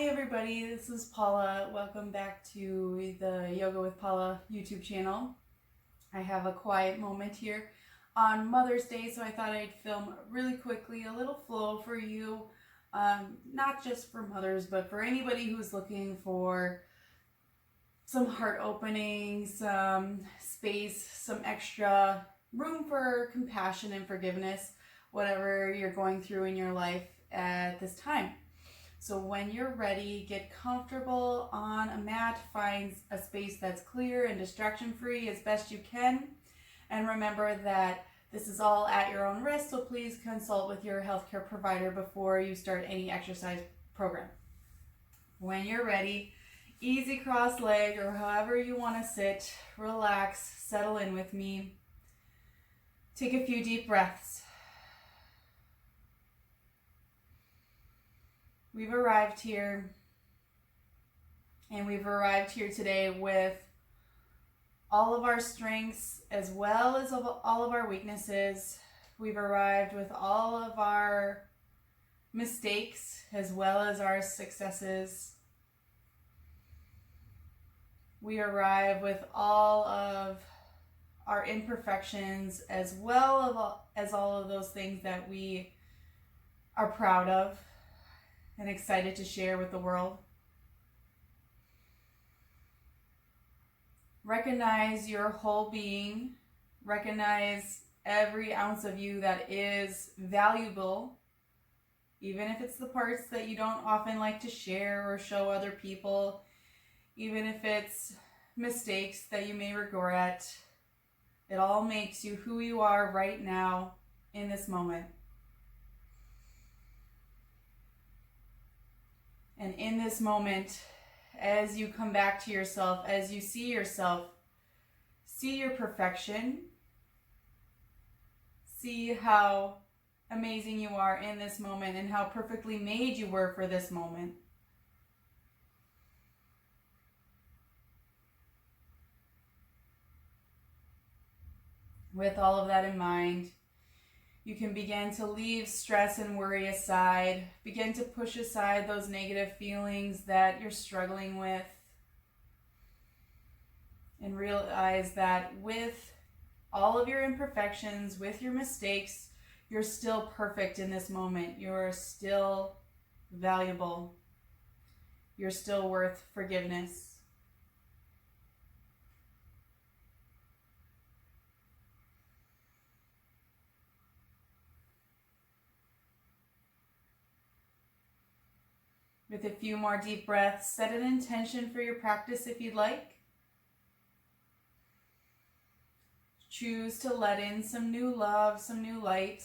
Hi everybody, this is Paula. Welcome back to the Yoga with Paula YouTube channel. I have a quiet moment here on Mother's Day, so I thought I'd film really quickly a little flow for you, not just for mothers, but for anybody who's looking for some heart opening, some space, some extra room for compassion and forgiveness, whatever you're going through in your life at this time. So when you're ready, get comfortable on a mat, find a space that's clear and distraction-free as best you can. And remember that this is all at your own risk, so please consult with your healthcare provider before you start any exercise program. When you're ready, easy cross-legged or however you want to sit, relax, settle in with me. Take a few deep breaths. We've arrived here, and we've arrived here today with all of our strengths as well as all of our weaknesses. We've arrived with all of our mistakes as well as our successes. We arrive with all of our imperfections as well as all of those things that we are proud of and excited to share with the world. Recognize your whole being. Recognize every ounce of you that is valuable, even if it's the parts that you don't often like to share or show other people, even if it's mistakes that you may regret. It all makes you who you are right now in this moment. And in this moment, as you come back to yourself, as you see yourself, see your perfection, see how amazing you are in this moment and how perfectly made you were for this moment. With all of that in mind, you can begin to leave stress and worry aside. Begin to push aside those negative feelings that you're struggling with. And realize that with all of your imperfections, with your mistakes, you're still perfect in this moment. You're still valuable. You're still worth forgiveness. With a few more deep breaths, set an intention for your practice if you'd like. Choose to let in some new love, some new light.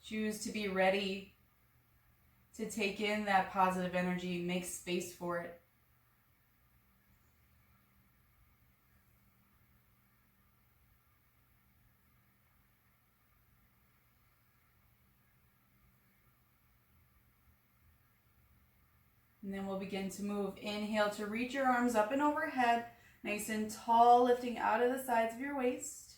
Choose to be ready to take in that positive energy, make space for it. And then we'll begin to move. Inhale to reach your arms up and overhead, nice and tall, lifting out of the sides of your waist.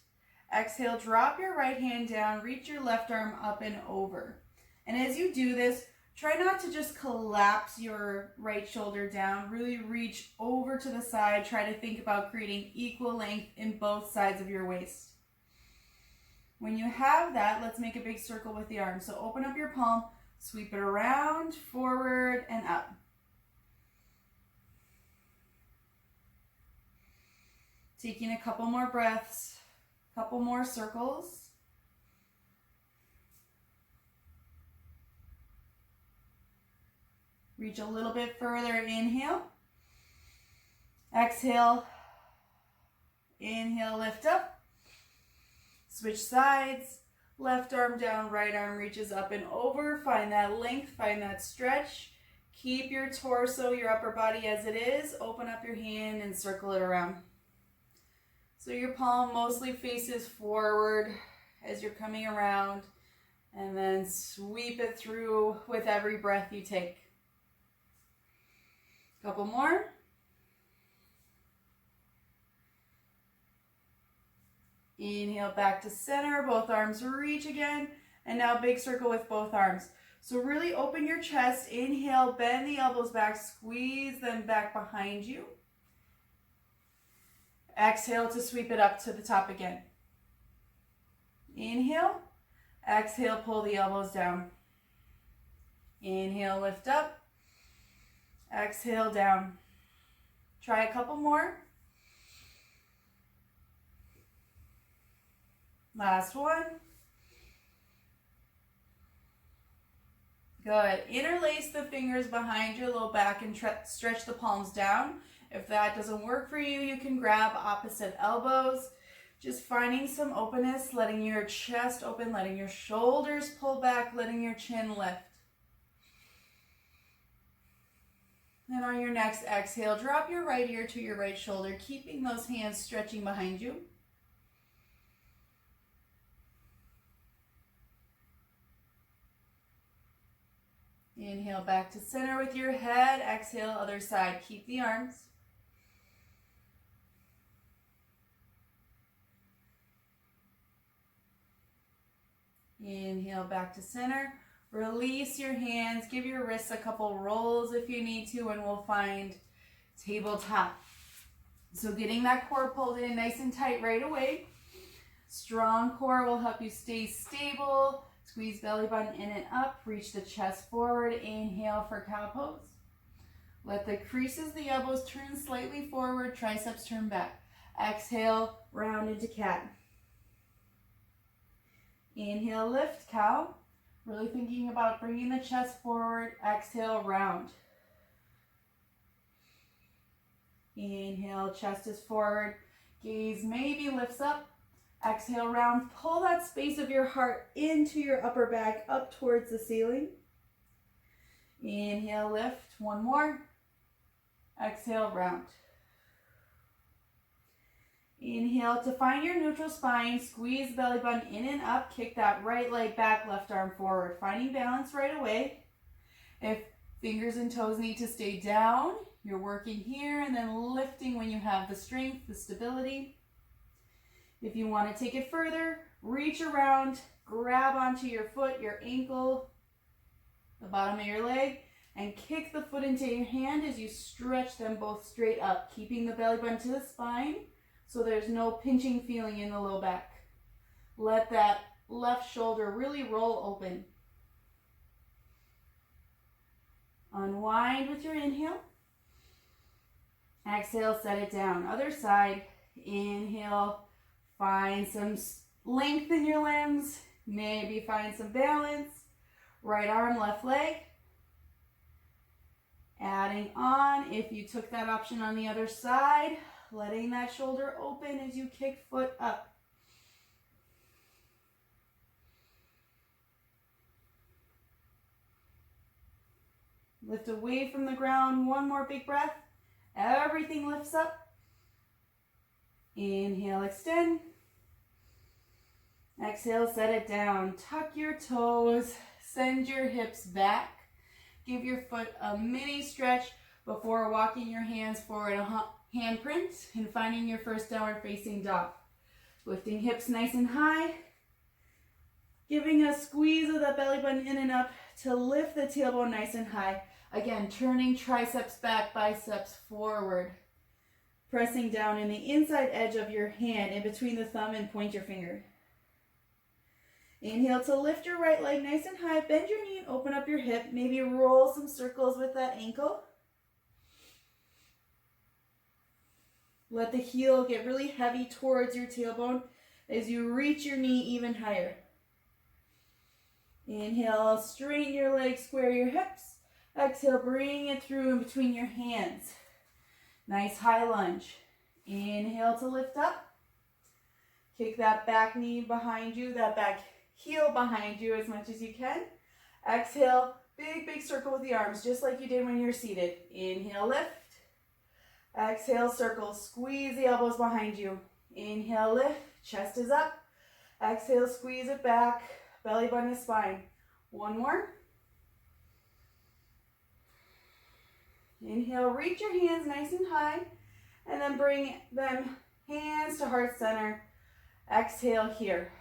Exhale, drop your right hand down, reach your left arm up and over. And as you do this, try not to just collapse your right shoulder down. Really reach over to the side. Try to think about creating equal length in both sides of your waist. When you have that, let's make a big circle with the arms. So open up your palm, sweep it around, forward, and up. Taking a couple more breaths, couple more circles. Reach a little bit further, inhale. Exhale. Inhale, lift up. Switch sides. Left arm down, right arm reaches up and over. Find that length, find that stretch. Keep your torso, your upper body as it is. Open up your hand and circle it around. So your palm mostly faces forward as you're coming around, and then sweep it through with every breath you take. Couple more. Inhale back to center, both arms reach again, and now big circle with both arms. So really open your chest. Inhale, bend the elbows back, squeeze them back behind you. Exhale to sweep it up to the top again. Inhale, exhale, pull the elbows down. Inhale, lift up. Exhale, down. Try a couple more. Last one. Good. Interlace the fingers behind your low back and stretch the palms down. If that doesn't work for you, you can grab opposite elbows. Just finding some openness, letting your chest open, letting your shoulders pull back, letting your chin lift. And on your next exhale, drop your right ear to your right shoulder, keeping those hands stretching behind you. Inhale back to center with your head. Exhale, other side. Keep the arms. Inhale back to center. Release your hands. Give your wrists a couple rolls if you need to, and we'll find tabletop. So getting that core pulled in nice and tight right away. Strong core will help you stay stable. Squeeze belly button in and up. Reach the chest forward. Inhale for cow pose. Let the creases, the elbows turn slightly forward. Triceps turn back. Exhale, round into cat. Inhale, lift, cow. Really thinking about bringing the chest forward. Exhale, round. Inhale, chest is forward. Gaze maybe lifts up. Exhale, round. Pull that space of your heart into your upper back, up towards the ceiling. Inhale, lift. One more. Exhale, round. Inhale to find your neutral spine. Squeeze belly button in and up. Kick that right leg back, left arm forward. Finding balance right away. If fingers and toes need to stay down, you're working here and then lifting when you have the strength, the stability. If you want to take it further, reach around, grab onto your foot, your ankle, the bottom of your leg, and kick the foot into your hand as you stretch them both straight up, keeping the belly button to the spine so there's no pinching feeling in the low back. Let that left shoulder really roll open. Unwind with your inhale. Exhale, set it down. Other side. Inhale. Find some length in your limbs. Maybe find some balance. Right arm, left leg. Adding on, if you took that option on the other side, letting that shoulder open as you kick foot up. Lift away from the ground. One more big breath. Everything lifts up. Inhale, extend. Exhale, set it down. Tuck your toes. Send your hips back. Give your foot a mini stretch before walking your hands forward, a handprint, and finding your first downward facing dog. Lifting hips nice and high. Giving a squeeze of the belly button in and up to lift the tailbone nice and high. Again, turning triceps back, biceps forward. Pressing down in the inside edge of your hand in between the thumb and pointer finger. Inhale to lift your right leg nice and high. Bend your knee and open up your hip. Maybe roll some circles with that ankle. Let the heel get really heavy towards your tailbone as you reach your knee even higher. Inhale, straighten your legs, square your hips. Exhale, bring it through in between your hands. Nice high lunge. Inhale to lift up. Kick that back knee behind you, that back heel behind you as much as you can. Exhale, big circle with the arms, just like you did when you're seated. Inhale, lift. Exhale, circle. Squeeze the elbows behind you. Inhale, lift. Chest is up. Exhale, squeeze it back. Belly button to spine. One more. Inhale, reach your hands nice and high, and then bring them hands to heart center. Exhale here.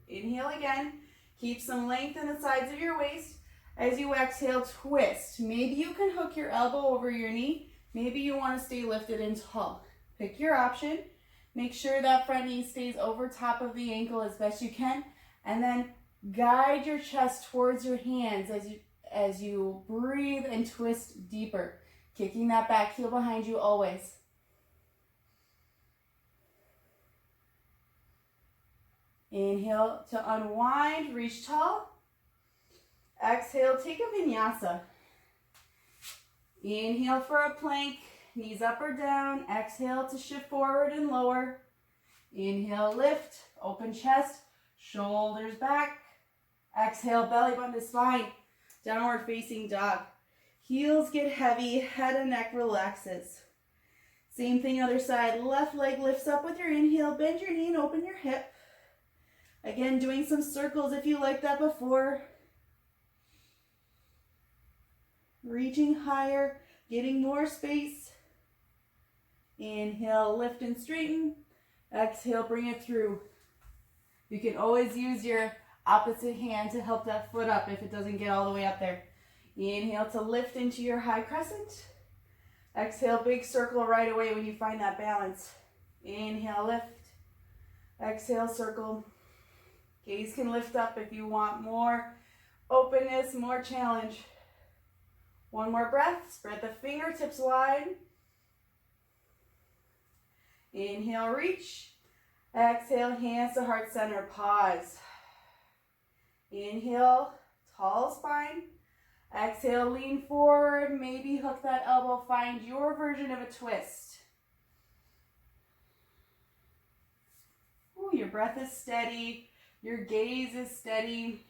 Inhale again. Keep some length in the sides of your waist. As you exhale, twist. Maybe you can hook your elbow over your knee. Maybe you want to stay lifted and tall. Pick your option. Make sure that front knee stays over top of the ankle as best you can. And then guide your chest towards your hands as you breathe and twist deeper. Kicking that back heel behind you always. Inhale to unwind, reach tall. Exhale, take a vinyasa. Inhale for a plank, knees up or down. Exhale to shift forward and lower. Inhale, lift, open chest, shoulders back. Exhale, belly button to spine, downward facing dog. Heels get heavy, head and neck relaxes. Same thing other side, left leg lifts up with your inhale, bend your knee and open your hip. Again, doing some circles if you like that before. Reaching higher, getting more space. Inhale, lift and straighten. Exhale, bring it through. You can always use your opposite hand to help that foot up if it doesn't get all the way up there. Inhale to lift into your high crescent. Exhale, big circle right away when you find that balance. Inhale, lift. Exhale, circle. Gaze can lift up if you want more openness, more challenge. One more breath. Spread the fingertips wide. Inhale, reach. Exhale, hands to heart center. Pause. Inhale, tall spine. Exhale, lean forward. Maybe hook that elbow. Find your version of a twist. Ooh, your breath is steady. Your gaze is steady.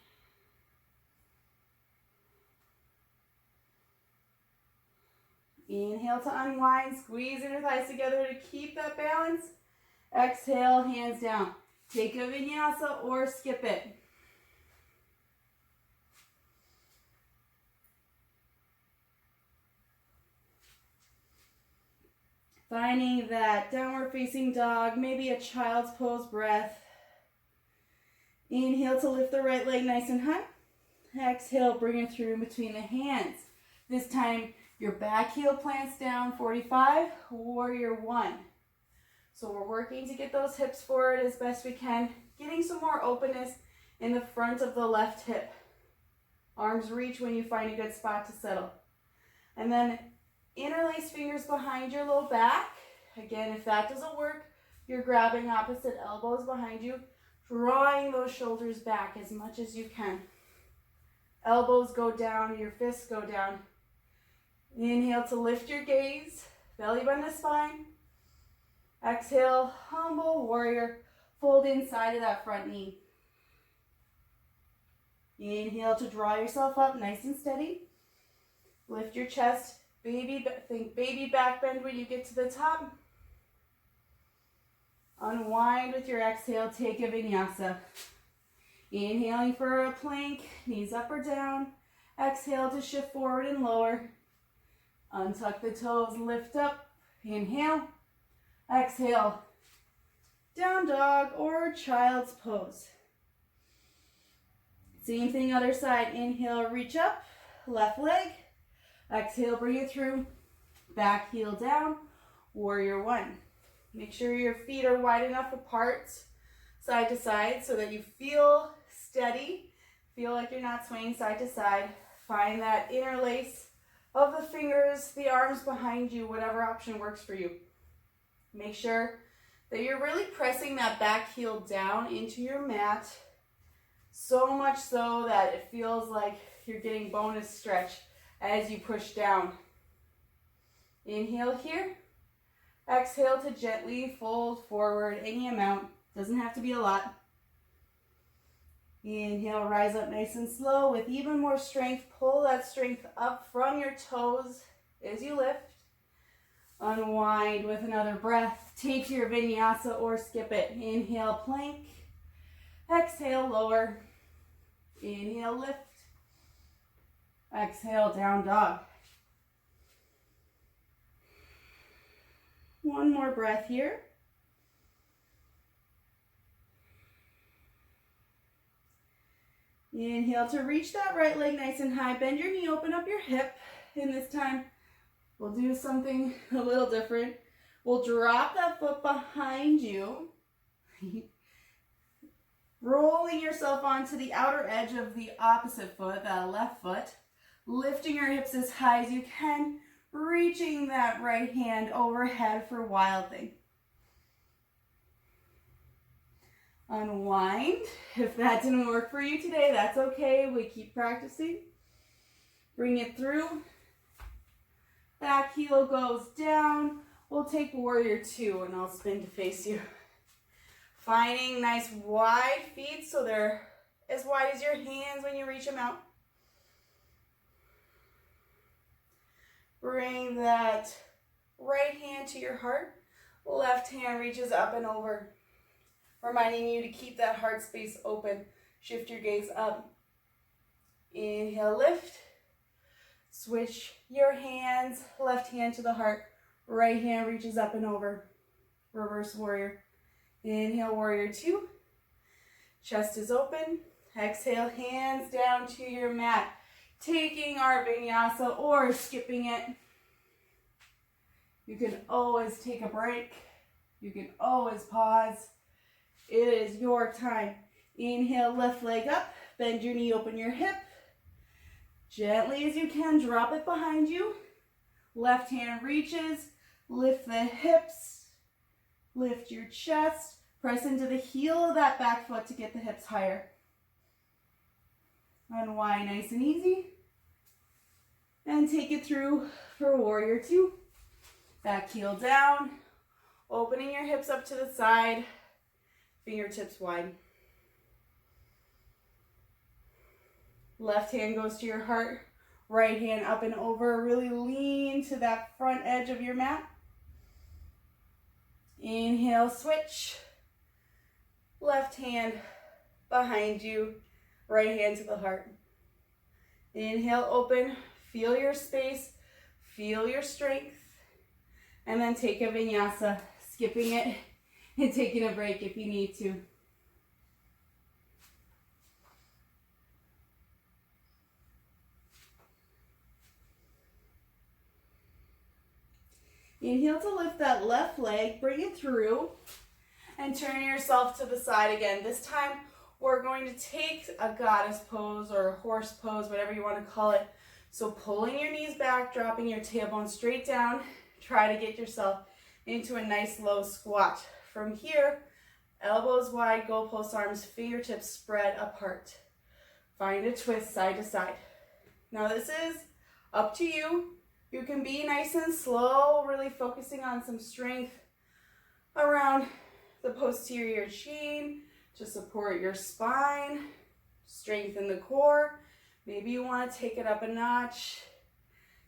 Inhale to unwind, squeeze your thighs together to keep that balance. Exhale, hands down. Take a vinyasa or skip it. Finding that downward facing dog, maybe a child's pose breath. Inhale to lift the right leg nice and high. Exhale, bring it through in between the hands. This time, your back heel plants down, 45, warrior one. So we're working to get those hips forward as best we can, getting some more openness in the front of the left hip. Arms reach when you find a good spot to settle. And then interlace fingers behind your low back. Again, if that doesn't work, you're grabbing opposite elbows behind you, drawing those shoulders back as much as you can. Elbows go down, your fists go down. Inhale to lift your gaze, belly button to spine. Exhale, humble warrior, fold inside of that front knee. Inhale to draw yourself up nice and steady. Lift your chest, think baby back bend when you get to the top. Unwind with your exhale, take a vinyasa. Inhaling for a plank, knees up or down. Exhale to shift forward and lower. Untuck the toes, lift up, inhale, exhale, down dog or child's pose. Same thing other side, inhale, reach up, left leg, exhale, bring it through, back heel down, warrior one. Make sure your feet are wide enough apart, side to side, so that you feel steady, feel like you're not swaying side to side. Find that interlace of the fingers, the arms behind you, whatever option works for you. Make sure that you're really pressing that back heel down into your mat, so much so that it feels like you're getting bonus stretch as you push down. Inhale here. Exhale to gently fold forward any amount. Doesn't have to be a lot. Inhale, rise up nice and slow with even more strength. Pull that strength up from your toes as you lift. Unwind with another breath. Take your vinyasa or skip it. Inhale, plank. Exhale, lower. Inhale, lift. Exhale, down dog. One more breath here. Inhale to reach that right leg nice and high. Bend your knee, open up your hip. And this time, we'll do something a little different. We'll drop that foot behind you. Rolling yourself onto the outer edge of the opposite foot, that left foot. Lifting your hips as high as you can. Reaching that right hand overhead for Wild Thing. Unwind. If that didn't work for you today, that's okay. We keep practicing. Bring it through. Back heel goes down. We'll take Warrior Two and I'll spin to face you. Finding nice wide feet so they're as wide as your hands when you reach them out. Bring that right hand to your heart. Left hand reaches up and over. Reminding you to keep that heart space open. Shift your gaze up. Inhale, lift. Switch your hands. Left hand to the heart. Right hand reaches up and over. Reverse warrior. Inhale, Warrior Two. Chest is open. Exhale, hands down to your mat. Taking our vinyasa or skipping it. You can always take a break. You can always pause. It is your time. Inhale, left leg up. Bend your knee, open your hip. Gently as you can, drop it behind you. Left hand reaches. Lift the hips. Lift your chest. Press into the heel of that back foot to get the hips higher. Unwind nice and easy. And take it through for Warrior Two. Back heel down. Opening your hips up to the side. Fingertips wide. Left hand goes to your heart. Right hand up and over. Really lean to that front edge of your mat. Inhale, switch. Left hand behind you. Right hand to the heart. Inhale, open. Feel your space. Feel your strength. And then take a vinyasa. Skipping it and taking a break if you need to. Inhale to lift that left leg, bring it through, and turn yourself to the side again. This time, we're going to take a goddess pose or a horse pose, whatever you want to call it. So pulling your knees back, dropping your tailbone straight down, try to get yourself into a nice low squat. From here, elbows wide, goalpost arms, fingertips spread apart. Find a twist side to side. Now this is up to you. You can be nice and slow, really focusing on some strength around the posterior chain to support your spine, strengthen the core. Maybe you want to take it up a notch.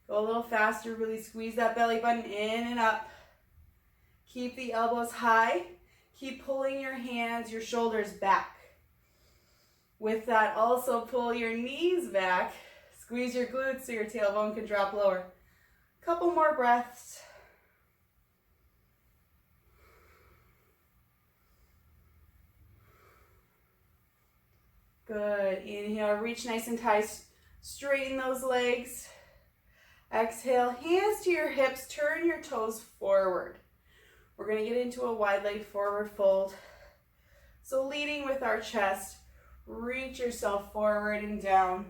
Go a little faster, really squeeze that belly button in and up. Keep the elbows high. Keep pulling your hands, your shoulders back. With that, also pull your knees back. Squeeze your glutes so your tailbone can drop lower. Couple more breaths. Good. Inhale, reach nice and tight. Straighten those legs. Exhale, hands to your hips. Turn your toes forward. We're going to get into a wide leg forward fold. So leading with our chest, reach yourself forward and down.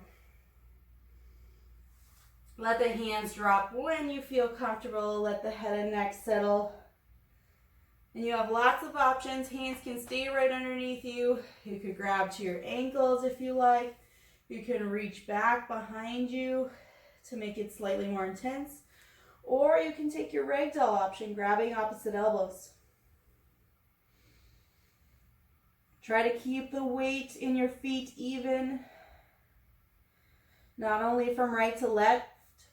Let the hands drop when you feel comfortable. Let the head and neck settle. And you have lots of options. Hands can stay right underneath you. You could grab to your ankles if you like. You can reach back behind you to make it slightly more intense. Or you can take your ragdoll option, grabbing opposite elbows. Try to keep the weight in your feet even. Not only from right to left,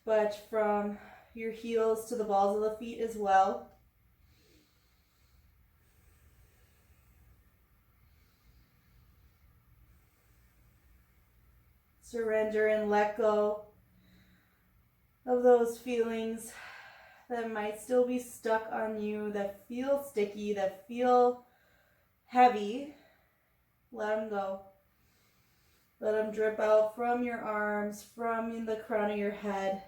but from your heels to the balls of the feet as well. Surrender and let go of those feelings that might still be stuck on you, that feel sticky, that feel heavy. Let them go. Let them drip out from your arms, from the crown of your head.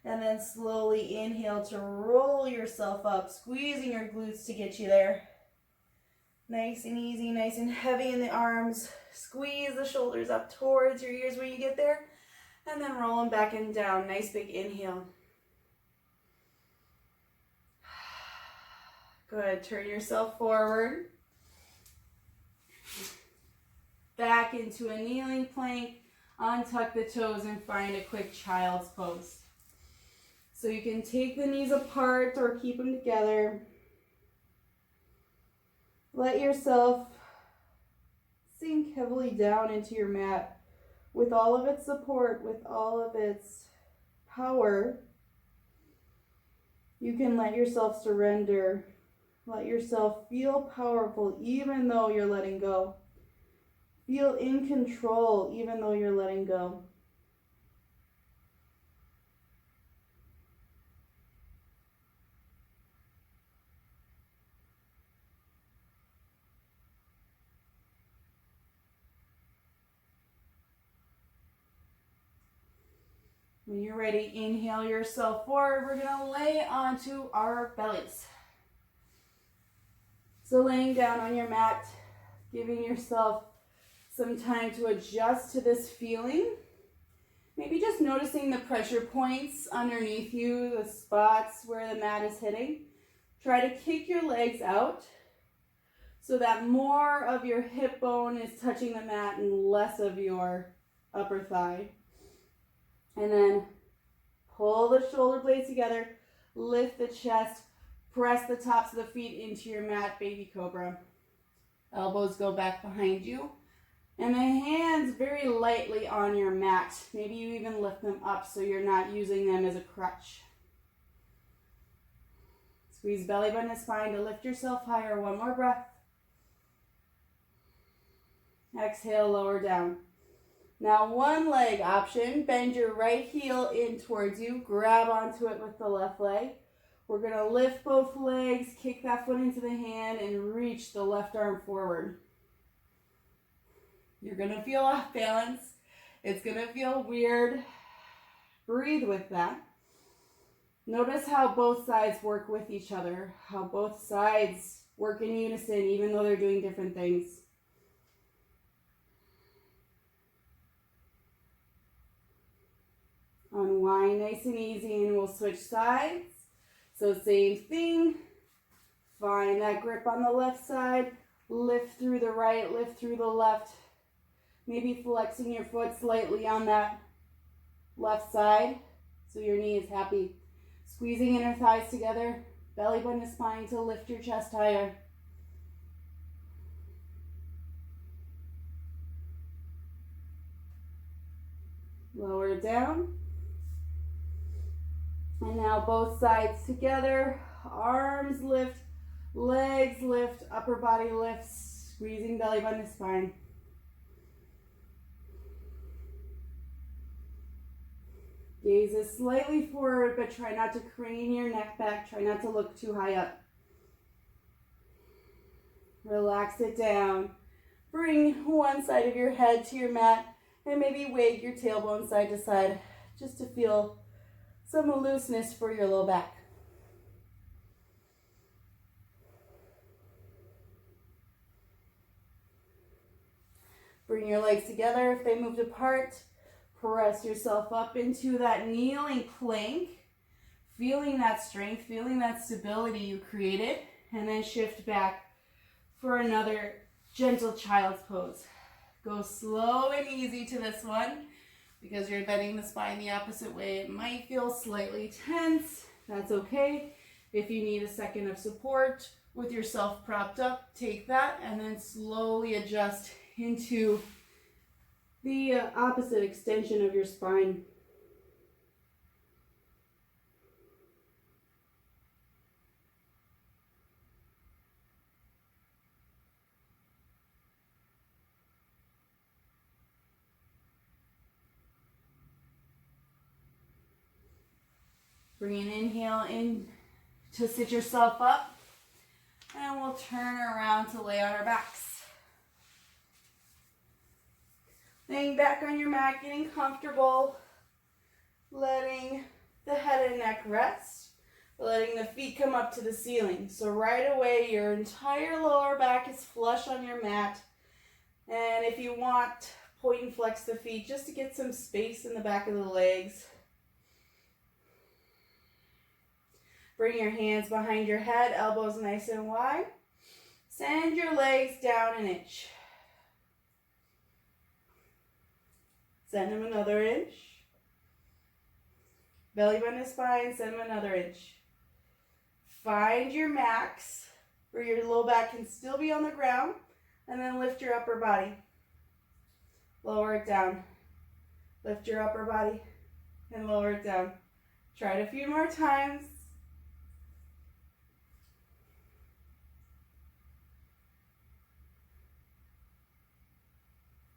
And then slowly inhale to roll yourself up, squeezing your glutes to get you there. Nice and easy, nice and heavy in the arms. Squeeze the shoulders up towards your ears when you get there. And then roll them back and down. Nice big inhale. Good. Turn yourself forward. Back into a kneeling plank. Untuck the toes and find a quick child's pose. So you can take the knees apart or keep them together. Let yourself sink heavily down into your mat with all of its support, with all of its power. You can let yourself surrender. Let yourself feel powerful even though you're letting go. Feel in control even though you're letting go. When you're ready, inhale yourself forward. We're going to lay onto our bellies. So laying down on your mat, giving yourself some time to adjust to this feeling. Maybe just noticing the pressure points underneath you, the spots where the mat is hitting. Try to kick your legs out so that more of your hip bone is touching the mat and less of your upper thigh. And then pull the shoulder blades together, lift the chest, press the tops of the feet into your mat, baby cobra. Elbows go back behind you. And the hands very lightly on your mat. Maybe you even lift them up so you're not using them as a crutch. Squeeze belly button and spine to lift yourself higher. One more breath. Exhale, lower down. Now one leg option, bend your right heel in towards you, grab onto it with the left leg. We're going to lift both legs, kick that foot into the hand, and reach the left arm forward. You're going to feel off balance. It's going to feel weird. Breathe with that. Notice how both sides work with each other, how both sides work in unison even though they're doing different things. Unwind nice and easy and we'll switch sides. So same thing. Find that grip on the left side. Lift through the right, lift through the left. Maybe flexing your foot slightly on that left side so your knee is happy. Squeezing inner thighs together. Belly button to spine to lift your chest higher. Lower down. And now both sides together, arms lift, legs lift, upper body lifts, squeezing belly button to spine. Gaze is slightly forward, but try not to crane your neck back, try not to look too high up. Relax it down. Bring one side of your head to your mat and maybe wave your tailbone side to side just to feel some looseness for your low back. Bring your legs together. If they moved apart, press yourself up into that kneeling plank, feeling that strength, feeling that stability you created, and then shift back for another gentle child's pose. Go slow and easy to this one. Because you're bending the spine the opposite way, it might feel slightly tense. That's okay. If you need a second of support with yourself propped up, take that and then slowly adjust into the opposite extension of your spine. Bring an inhale in to sit yourself up, and we'll turn around to lay on our backs. Laying back on your mat, getting comfortable, letting the head and neck rest, letting the feet come up to the ceiling. So right away, your entire lower back is flush on your mat. And if you want, point and flex the feet just to get some space in the back of the legs. Bring your hands behind your head, elbows nice and wide. Send your legs down an inch. Send them another inch. Belly button to spine, send them another inch. Find your max where your low back can still be on the ground, and then lift your upper body. Lower it down. Lift your upper body and lower it down. Try it a few more times.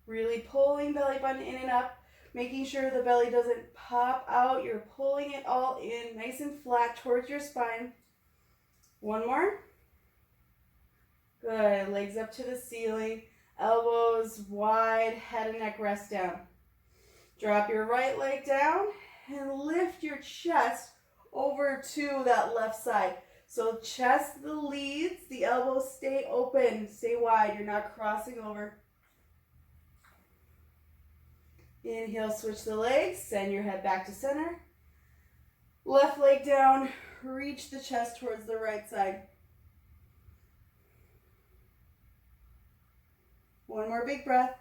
Really pulling belly button in and up, making sure the belly doesn't pop out. You're pulling it all in, nice and flat towards your spine. One more. Good. Legs up to the ceiling, elbows wide, head and neck rest down. Drop your right leg down and lift your chest over to that left side. So chest the leads, the elbows stay open, stay wide. You're not crossing over. Inhale, switch the legs, send your head back to center. Left leg down, reach the chest towards the right side. One more big breath.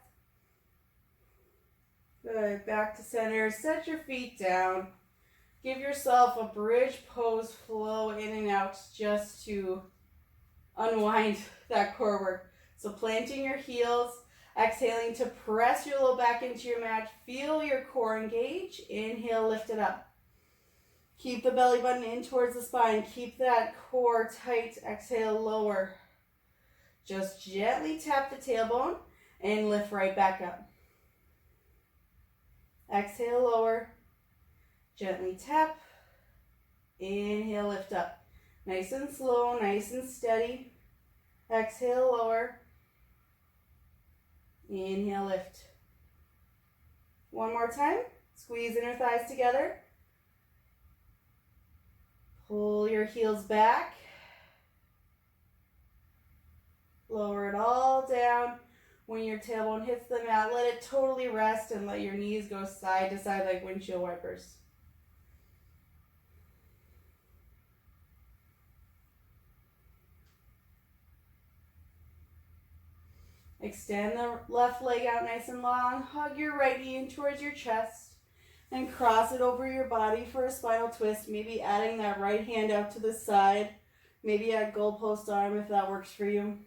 Good, back to center, set your feet down. Give yourself a bridge pose, flow in and out just to unwind that core work. So planting your heels, exhaling to press your low back into your mat. Feel your core engage. Inhale, lift it up. Keep the belly button in towards the spine. Keep that core tight. Exhale, lower. Just gently tap the tailbone and lift right back up. Exhale, lower. Gently tap. Inhale, lift up. Nice and slow, nice and steady. Exhale, lower. Inhale, lift. One more time. Squeeze inner thighs together. Pull your heels back. Lower it all down. When your tailbone hits the mat, let it totally rest and let your knees go side to side like windshield wipers. Extend the left leg out nice and long. Hug your right knee in towards your chest and cross it over your body for a spinal twist. Maybe adding that right hand out to the side. Maybe add goalpost arm if that works for you.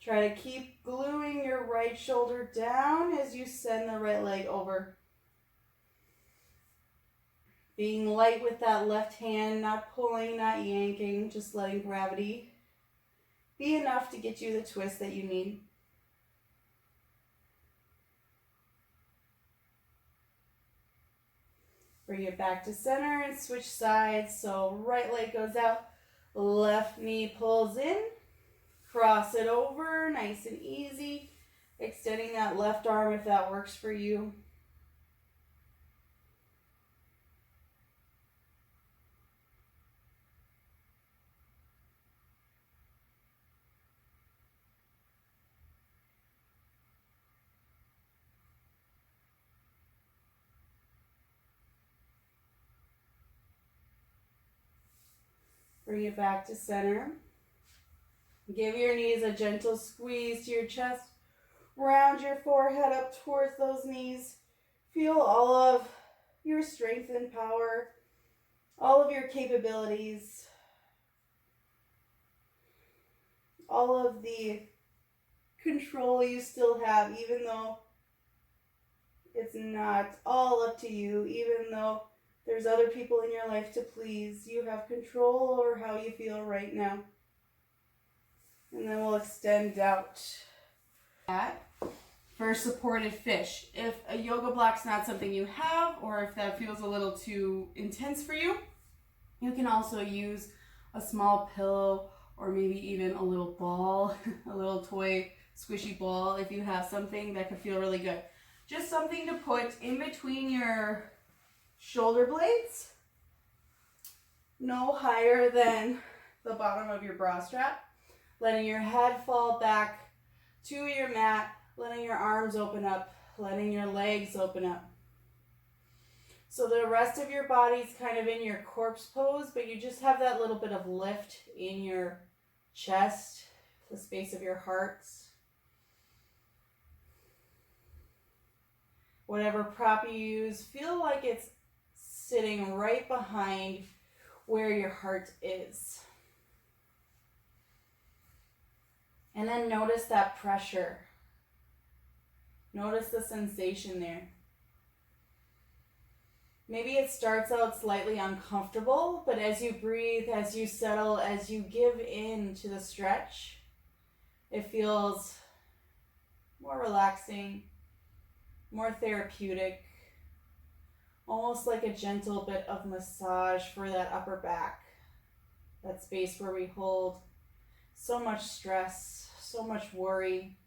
Try to keep gluing your right shoulder down as you send the right leg over. Being light with that left hand, not pulling, not yanking, just letting gravity be enough to get you the twist that you need. Bring it back to center and switch sides. So right leg goes out, left knee pulls in, cross it over, nice and easy. Extending that left arm if that works for you. Bring it back to center. Give your knees a gentle squeeze to your chest. Round your forehead up towards those knees. Feel all of your strength and power, all of your capabilities, all of the control you still have, even though it's not all up to you, even though there's other people in your life to please. You have control over how you feel right now. And then we'll extend out. For supported fish. If a yoga block's not something you have, or if that feels a little too intense for you, you can also use a small pillow or maybe even a little ball, a little toy squishy ball if you have something that could feel really good. Just something to put in between your shoulder blades, no higher than the bottom of your bra strap, letting your head fall back to your mat, letting your arms open up, letting your legs open up. So the rest of your body's kind of in your corpse pose, but you just have that little bit of lift in your chest, the space of your heart. Whatever prop you use, feel like it's sitting right behind where your heart is. And then notice that pressure. Notice the sensation there. Maybe it starts out slightly uncomfortable, but as you breathe, as you settle, as you give in to the stretch, it feels more relaxing, more therapeutic, almost like a gentle bit of massage for that upper back, that space where we hold so much stress, so much worry.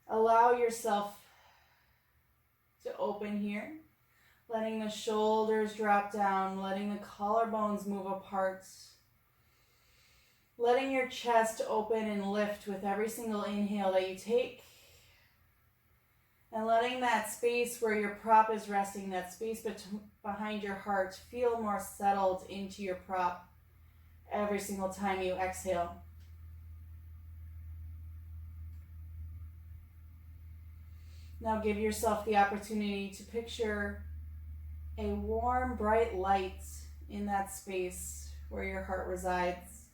Allow yourself to open here, letting the shoulders drop down, letting the collarbones move apart, letting your chest open and lift with every single inhale that you take, and letting that space where your prop is resting, that space behind your heart, feel more settled into your prop every single time you exhale. Now give yourself the opportunity to picture a warm, bright light in that space where your heart resides.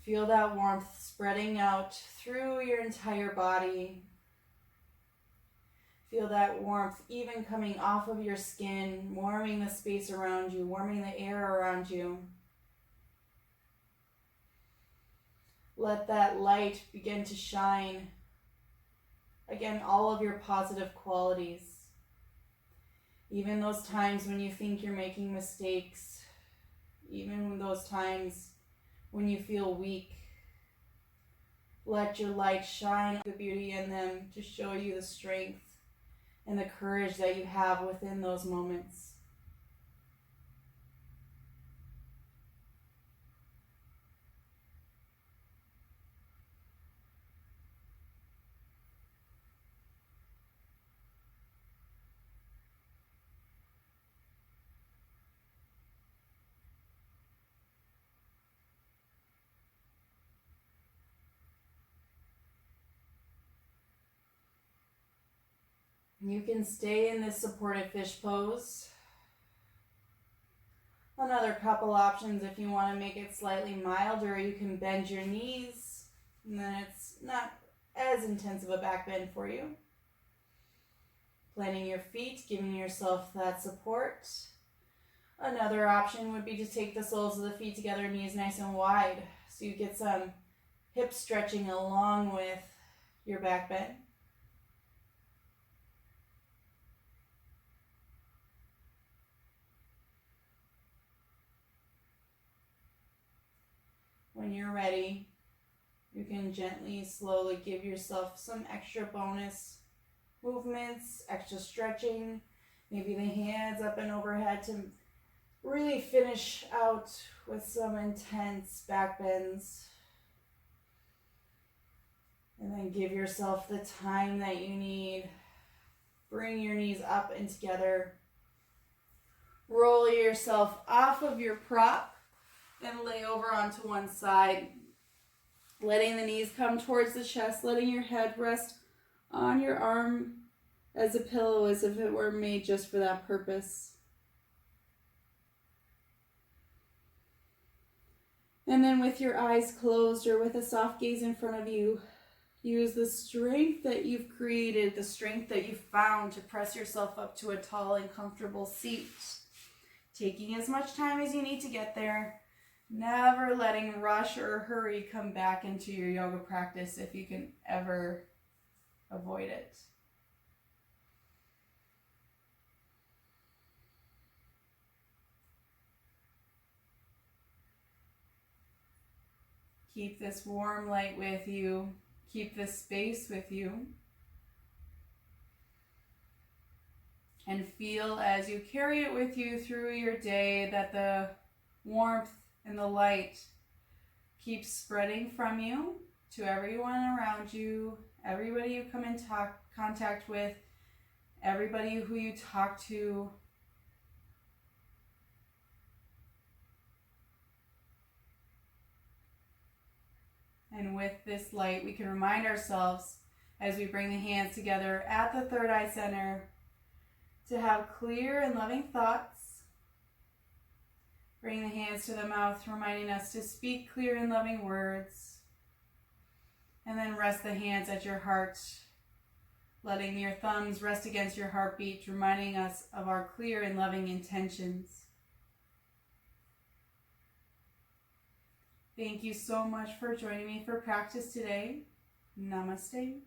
Feel that warmth spreading out through your entire body. Feel that warmth even coming off of your skin, warming the space around you, warming the air around you. Let that light begin to shine. Again, all of your positive qualities. Even those times when you think you're making mistakes, even those times when you feel weak, let your light shine the beauty in them to show you the strength and the courage that you have within those moments. You can stay in this supported fish pose. Another couple options if you want to make it slightly milder, you can bend your knees, and then it's not as intense of a back bend for you. Planting your feet, giving yourself that support. Another option would be to take the soles of the feet together, knees nice and wide, so you get some hip stretching along with your back bend. When you're ready, you can gently, slowly give yourself some extra bonus movements, extra stretching, maybe the hands up and overhead to really finish out with some intense back bends. And then give yourself the time that you need. Bring your knees up and together. Roll yourself off of your prop and lay over onto one side. Letting the knees come towards the chest, letting your head rest on your arm as a pillow, as if it were made just for that purpose. And then with your eyes closed or with a soft gaze in front of you, use the strength that you've created, the strength that you've found to press yourself up to a tall and comfortable seat. Taking as much time as you need to get there. Never letting rush or hurry come back into your yoga practice if you can ever avoid it. Keep this warm light with you. Keep this space with you. And feel as you carry it with you through your day that the warmth and the light keeps spreading from you to everyone around you, everybody you come in contact with, everybody who you talk to. And with this light, we can remind ourselves as we bring the hands together at the third eye center to have clear and loving thoughts. Bring the hands to the mouth, reminding us to speak clear and loving words. And then rest the hands at your heart, letting your thumbs rest against your heartbeat, reminding us of our clear and loving intentions. Thank you so much for joining me for practice today. Namaste.